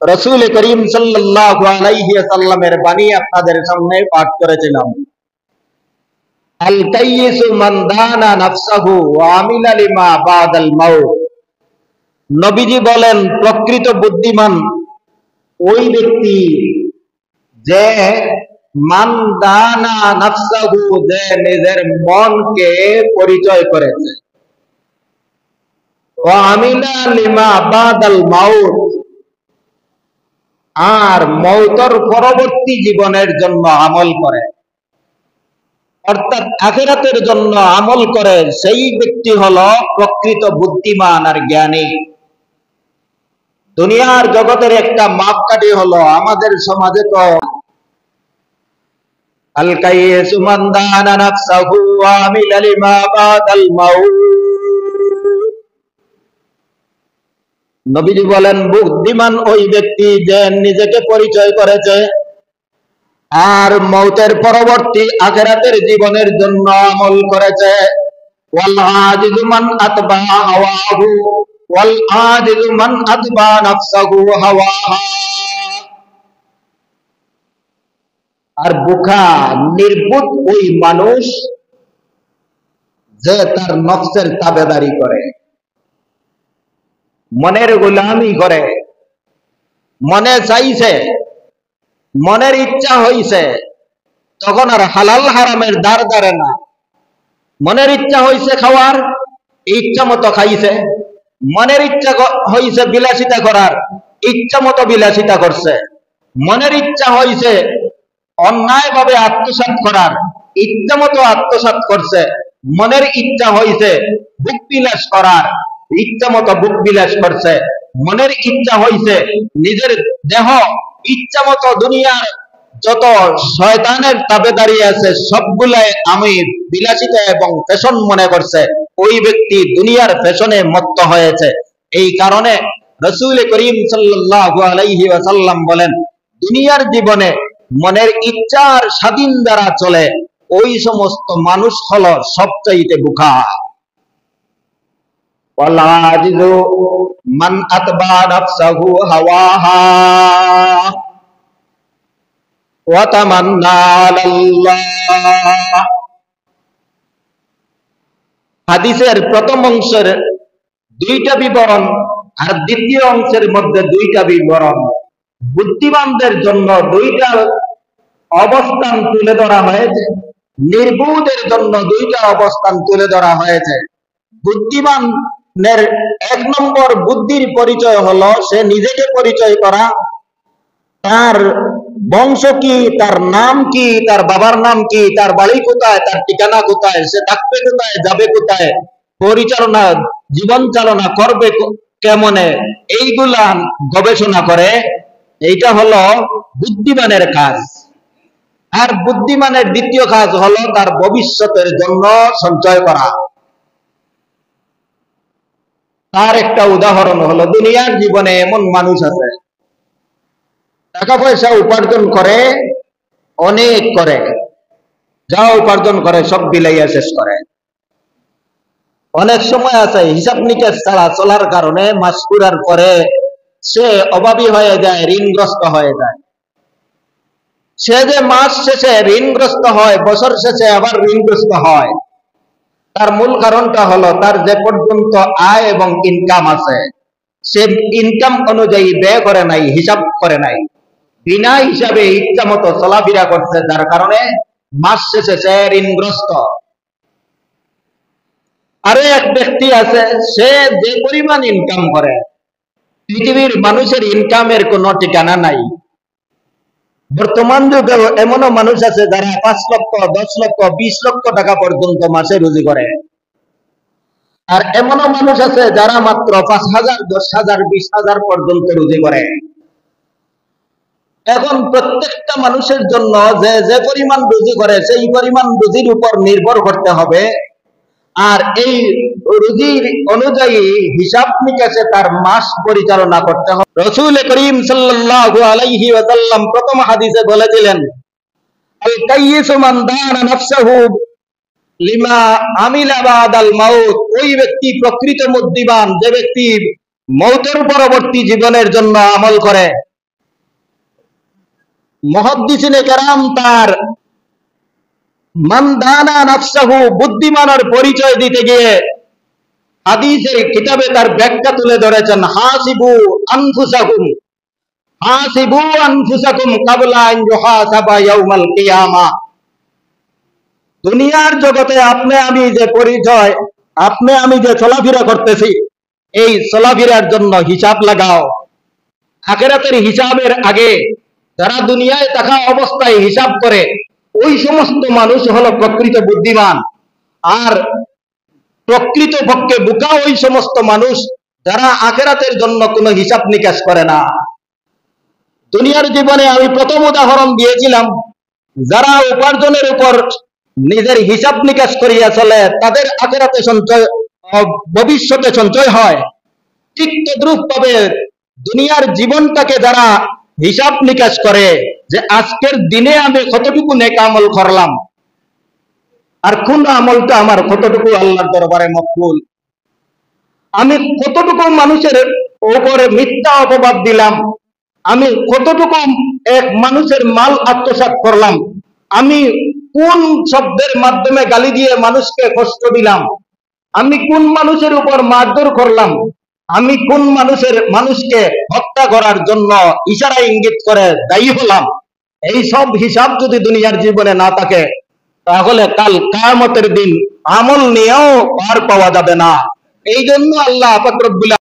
রাসূল করিম সাল্লাল্লাহু আলাইহি ওয়াসাল্লামের বাণী আপনাদের সামনে পাঠ করেছিলাম। আল কাইয়িসু মান দানা নাফসাহু ওয়া আমিলা লিমা বাদাল মাউত। নবীজি বলেন, প্রকৃত বুদ্ধিমান ওই ব্যক্তি যে মান দানা নাফসাহু, যে নিজের মনকে পরিচয় করেছে, ওয়া আমিলা লিমা বাদাল মাউত, আর মওতের পরবর্তী জীবনের জন্য আমল করে, অর্থাৎ আখিরাতের জন্য আমল করে, সেই ব্যক্তি হলো প্রকৃত বুদ্ধিমান আর জ্ঞানী। দুনিয়ার জগতের একটা মাপকাঠি হলো, আমাদের সমাজে তো আল কাইয়িসু মান দানা নাফসাহু ওয়া আমিলা লিমা বাদাল মাউত। নবীজি বলেন, বুদ্ধিমান ওই ব্যক্তি যে নিজেকে পরিচয় করেছে আর মওতের পরবর্তী আখিরাতের জীবনের জন্য আমল করেছে। ওয়াল আজিজু মান আতবা হাওয়াহু ওয়াল আজিজু মান আতবা নাফসাহু হাওয়াহা। আর বুকা নির্বুদ ওই মানুষ যে তার নফসের তাবেদারি করে, মনের গোলামি করে, মনে চাইছে, মনের ইচ্ছা হইছে, তখন আর হালাল হারামের দ্বার ধরে না। মনের ইচ্ছা হইছে খাওয়ার, ইচ্ছা মতো খাইছে। মনের ইচ্ছা হইছে বিলাসিতা করার, ইচ্ছা মতো বিলাসিতা করছে। মনের ইচ্ছা হইছে অন্যায় ভাবে আত্মসাৎ করার, ইচ্ছা মতো আত্মসাৎ করছে। মনের ইচ্ছা হইছে ভোগ বিলাস করার, ইচ্ছা মতো ভোগ বিলাস করছে। মনের ইচ্ছা হইছে নিজের দেহ ইচ্ছা মতো, দুনিয়ার যত শয়তানের তাবেদারি আছে সবগুলাই আমি বিলাসিতা এবং ফ্যাশন মনে করছে। ওই ব্যক্তি দুনিয়ার ফ্যাশনে মত্ত হয়েছে। এই কারণে রাসূল করিম সাল্লাল্লাহু আলাইহি ওয়াসাল্লাম বলেন, দুনিয়ার জীবনে মনের ইচ্ছার স্বাধীন দ্বারা চলে ওই সমস্ত মানুষ হলো সবচাইতে বোকা। ওয়াল আজিজু মান আতবা নাফসাহু হাওয়াহা ওয়া তামান্না আলাল্লাহ। হাদিসের প্রথম অংশের দুইটা বিবরণ আর দ্বিতীয় অংশের মধ্যে দুইটা বিবরণ। বুদ্ধিমানদের জন্য দুইটা অবস্থান তুলে ধরা হয়েছে, নির্বুদের জন্য দুইটা অবস্থান তুলে ধরা হয়েছে। বুদ্ধিমানের এক নম্বর বুদ্ধির পরিচয় হলো সে নিজেকে পরিচয় করা, তার বংশ কি, তার নাম কি, তার বাবার নাম কি, তার বাড়ি কোথায়, তার ঠিকানা কোথায়, সে থাকবে কোথায়, যাবে কোথায়, পরিচালনা জীবন চালনা করবে কেমনে, এইগুলা গবেষণা করে। এইটা হলো বুদ্ধিমানের কাজ। আর বুদ্ধিমানের দ্বিতীয় কাজ হলো তার ভবিষ্যতের জন্য সঞ্চয় করা। তার একটা উদাহরণ হলো, দুনিয়ার জীবনে এমন মানুষ আছে টাকা পয়সা উপার্জন করে, অনেক করে, যা উপার্জন করে সব বিলাইয়া শেষ করে। অনেক সময় আছে হিসাব নিকাশ ছাড়া চলার কারণে মাস পুরার পরে সে অভাবী হয়ে যায়, ঋণগ্রস্ত হয়ে যায়। সে যে মাস শেষে ঋণগ্রস্ত হয়, বছর শেষে আবার ঋণগ্রস্ত হয়, তার মূল কারণটা হলো তার যে পর্যন্ত আয় এবং ইনকাম আছে সে ইনকাম অনুযায়ী ব্যয় করে নাই, হিসাব করে নাই, বিনা হিসাবে ইচ্ছা মতো চলাফেরা করছে, যার কারণে মাস শেষে সে ঋণগ্রস্ত। আরো এক ব্যক্তি আছে, সে যে পরিমাণ ইনকাম করে, পৃথিবীর মানুষের ইনকামের কোনো ঠিকানা নাই। বর্তমান যুগে এমনও মানুষ আছে যারা 5 লক্ষ, 10 লক্ষ, 20 লক্ষ টাকা পর্যন্ত মাসে রুজি করে। আর এমনও মানুষ আছে যারা মাত্র 5,000, 10,000, 20,000 পর্যন্ত রুজি করে। এখন প্রত্যেকটা মানুষের জন্য যে যে পরিমাণ রুজি করে সেই পরিমাণ রুজির উপর নির্ভর করতে হবে, আর এই রুজির অনুযায়ী হিসাব নিকাশে তার মাস পরিচালনা করতে হবে। রাসূল করিম সাল্লাল্লাহু আলাইহি ওয়াসাল্লাম প্রথম হাদিসে বলেছিলেন, আল কাইয়িসু মান দানা নাফসাহু লিমা আমিলা বাদাল মাউত। ওই ব্যক্তি প্রকৃত বুদ্ধিমান যে ব্যক্তি মৌতের পরবর্তী জীবনের জন্য আমল করে। মুহাদ্দিসিনে কেরাম তার মান দানা নাফসাহু বুদ্ধিমানের পরিচয় দিতে গিয়ে হাদিসের কিতাবে তার ব্যাখ্যা তুলে ধরেছেন, হাসিবু আনফুসাকুম কাবলা আন ইউহাসাবা ইয়াউমাল কিয়ামা। দুনিয়ার জগতে আপনি আমি যে পরিচয়, আপনি আমি যে চলাফেরা করতেছি, এই চলাফেরার জন্য হিসাব লাগাও। আখিরাতের হিসাবের আগে যারা দুনিয়ায় থাকা অবস্থায় হিসাব করে, ওই সমস্ত মানুষ হলো প্রকৃত বুদ্ধিমান। আর প্রকৃত পক্ষে বোকা ওই সমস্ত মানুষ যারা আখিরাতের জন্য কোনো হিসাব নিকাশ করে না। দুনিয়ার জীবনে আমি প্রথম উদাহরণ দিয়েছিলাম, যারা উপার্জনের উপর নিজের হিসাব নিকাশ করিয়া চলে তাদের আখিরাতে সঞ্চয়, ভবিষ্যতে সঞ্চয় হয়। ঠিক তদ্রূপ ভাবে দুনিয়ার জীবনটাকে যারা হিসাব নিকাশ করে যে আজকের দিনে আমি কতটুকু নেক আমল করলাম, আর কোন আমলটা আমার কতটুকু আল্লাহর দরবারে মকবুল, আমি কতটুকু মানুষের উপরে মিথ্যা অপবাদ দিলাম, আমি কতটুকু এক মানুষের মাল আত্মসাৎ করলাম, আমি কোন শব্দের মাধ্যমে গালি দিয়ে মানুষকে কষ্ট দিলাম, আমি কোন মানুষের উপর মারধর করলাম, আমি কোন মানুষকে হত্যা করার জন্য ইশারা ইঙ্গিত করে দায়ী হলাম, এই সব হিসাব যদি দুনিয়ার জীবনে না থাকে, তাহলে কাল কিয়ামতের দিন আমল নিয়েও পার পাওয়া যাবে না। এই জন্য আল্লাহ পাক রব্বুল